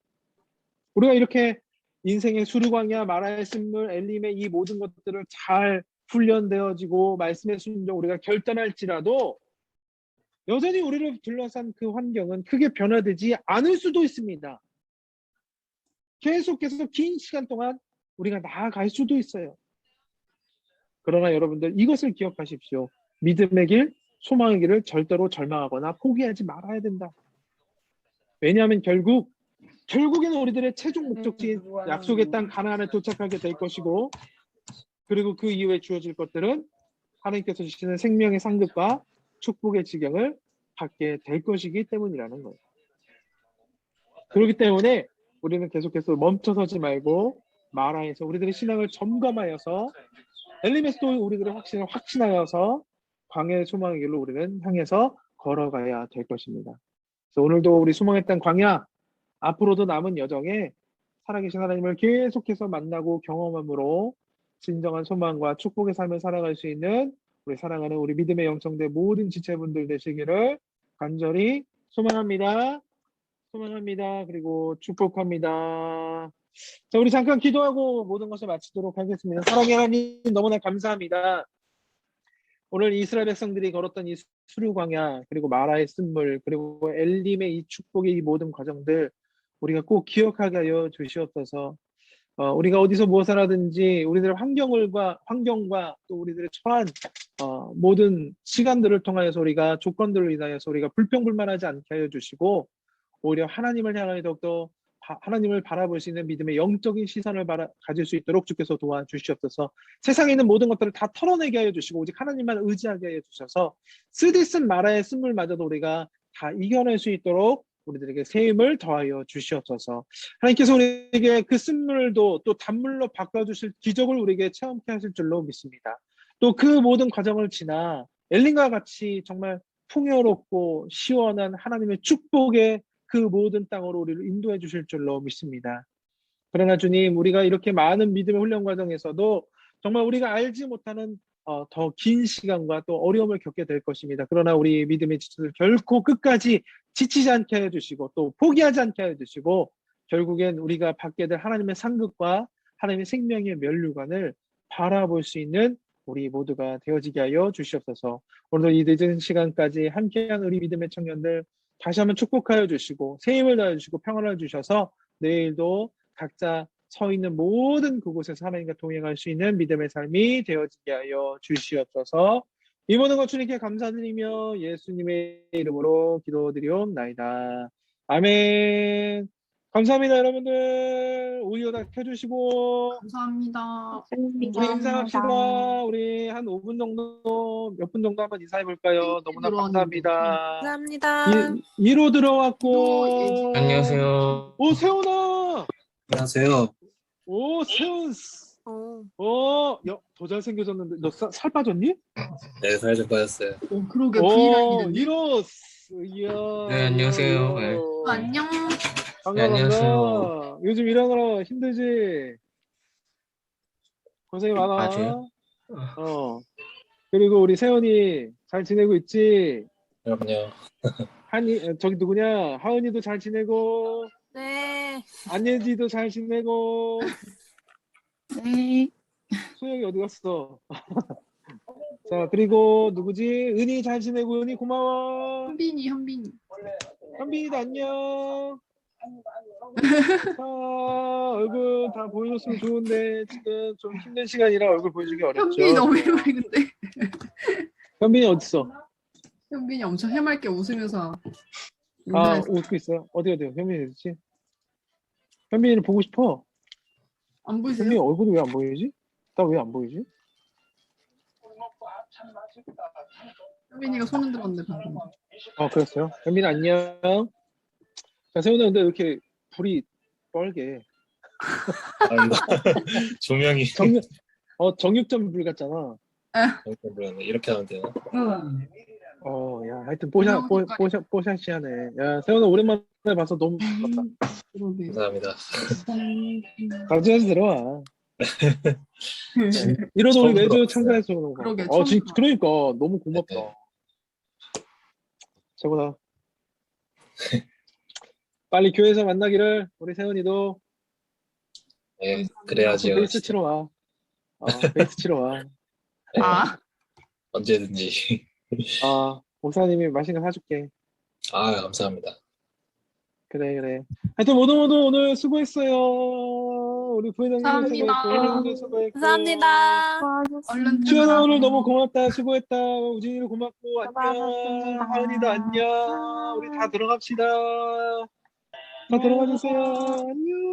우리가 이렇게 인생의 수르광야, 마라의 쓴물, 엘림의 이 모든 것들을 잘 훈련되어지고 말씀의 순종 우리가 결단할지라도 여전히 우리를 둘러싼 그 환경은 크게 변화되지 않을 수도 있습니다. 계속해서 긴 시간 동안 우리가 나아갈 수도 있어요. 그러나 여러분들 이것을 기억하십시오. 믿음의 길, 소망의 길을 절대로 절망하거나 포기하지 말아야 된다. 왜냐하면 결국에는 우리들의 최종 목적지인 약속의 땅 가나안에 도착하게 될 것이고 그리고 그 이후에 주어질 것들은 하나님께서 주시는 생명의 상급과 축복의 지경을 받게 될 것이기 때문이라는 거예요. 그렇기 때문에 우리는 계속해서 멈춰서지 말고 마라에서 우리들의 신앙을 점검하여서 엘리메스도 우리들의 확신을 확신하여서 광야의 소망의 길로 우리는 향해서 걸어가야 될 것입니다. 그래서 오늘도 우리 소망의 땅 광야 앞으로도 남은 여정에 살아계신 하나님을 계속해서 만나고 경험함으로 진정한 소망과 축복의 삶을 살아갈 수 있는 우리 사랑하는 우리 믿음의 영성대 모든 지체분들 되시기를 간절히 소망합니다. 그리고 축복합니다. 자, 우리 잠깐 기도하고 모든 것을 마치도록 하겠습니다. 사랑의 하나님 너무나 감사합니다. 오늘 이스라엘 백성들이 걸었던 이 수르광야 그리고 마라의 쓴물 그리고 엘림의 이 축복의 이 모든 과정들 우리가 꼭 기억하게 하여 주시옵소서. 우리가 어디서 무엇을 하든지 우리들의 환경과 또 우리들의 처한 모든 시간들을 통하여서 우리가 조건들을 인하여서 우리가 불평불만하지 않게 하여 주시고 오히려 하나님을 향하여 더욱더 하나님을 바라볼 수 있는 믿음의 영적인 시선을 가질 수 있도록 주께서 도와주시옵소서. 세상에 있는 모든 것들을 다 털어내게 하여 주시고 오직 하나님만 의지하게 하여 주셔서 쓰디쓴 마라의 쓴물마저도 우리가 다 이겨낼 수 있도록 우리들에게 새 힘을 더하여 주시옵소서. 하나님께서 우리에게 그 쓴물도 또 단물로 바꿔주실 기적을 우리에게 체험케 하실 줄로 믿습니다. 또 그 모든 과정을 지나 엘린과 같이 정말 풍요롭고 시원한 하나님의 축복의 그 모든 땅으로 우리를 인도해 주실 줄로 믿습니다. 그러나 주님, 우리가 이렇게 많은 믿음의 훈련 과정에서도 정말 우리가 알지 못하는 더 긴 시간과 또 어려움을 겪게 될 것입니다. 그러나 우리 믿음의 지체들 결코 끝까지 지치지 않게 해주시고 또 포기하지 않게 해주시고 결국엔 우리가 받게 될 하나님의 상급과 하나님의 생명의 면류관을 바라볼 수 있는 우리 모두가 되어지게 하여 주시옵소서. 오늘 이 늦은 시간까지 함께한 우리 믿음의 청년들 다시 한번 축복하여 주시고 새 힘을 다해 주시고 평안을 주셔서 내일도 각자 서 있는 모든 그곳에서 하나님과 동행할 수 있는 믿음의 삶이 되어지게 하여 주시옵소서. 이 모든 것 주님께 감사드리며 예수님의 이름으로 기도드리옵나이다. 아멘. 감사합니다, 여러분들. 오디오 다 켜주시고, 감사합니다. 우리 인사합시다. 우리 한 5분 정도, 몇 분 정도 한번 인사해 볼까요? 너무나 들어왔는데. 감사합니다. 감사합니다. 2로 들어왔고, 안녕하세요. 오, 세훈아! 안녕하세요. 오, 세훈! 더 잘생겨졌는데, 너 살 빠졌니? 네, 살 좀 빠졌어요. 그러게 오, V라인이던데. 이로스! 이야. 네, 안녕하세요. 네. 안녕. 반가, 네, 안녕하세요. 반가. 요즘 일하느라 힘들지? 고생이 많아. 맞아요. 그리고 우리 세연이 잘 지내고 있지? 그럼요. 저기 누구냐? 하은이도 잘 지내고, 네. 안예지도 잘 지내고, 네. 소영이 어디 갔어? 자, 그리고 누구지? 은희 잘 지내고, 은희 고마워. 현빈이. 현빈이도 안녕. 자, 얼굴 다 보여줬으면 좋은데, 지금 좀 힘든 시간이라 얼굴 보여주기 어렵죠. 현빈이 너무 해맑은데. 현빈이 어딨어? 현빈이 엄청 해맑게 웃으면서. 아, 인사했어. 웃고 있어요. 어디요? 현빈이 어딨지? 현빈이를 보고 싶어. 안 보이세요? 현빈이 얼굴이 왜 안 보이지? 나 왜 안 보이지? 현빈이가 손 흔들었는데 방금. 그랬어요? 현빈이 안녕. 자, 세훈아, 근데 이렇게 불이 뻘게. 아니다. 조명이 정육점 불 같잖아. 이렇게 하면 되나? 야, 하여튼 뽀샤시하네. 야, 세훈아, 오랜만에 봐서 너무 반갑다. 그러게. 감사합니다. 가지에서 들어와. 이러다 우리 처음 매주 들어왔어요. 참가해서 그런 거. 그러게, 처음 그러니까 너무 고맙다. 네. 최고다. 빨리 교회에서 만나기를. 우리 세훈이도 네, 그래야지요. 베이스 치러 와. 베이스 치러 와. 네, 아, 언제든지. 목사님이 맛있는 거 사줄게. 감사합니다. 그래. 하여튼 모두 오늘 수고했어요. 우리 부회장님 감사합니다. 수고했고, 수고했고. 감사합니다. 얼른 주연아 오늘 퇴근하고. 너무 고맙다. 수고했다. 우진이도 고맙고 안녕. 수고하셨습니다. 하은이도 안녕. 우리 다 들어갑시다. 다 들어가 주세요. 안녕.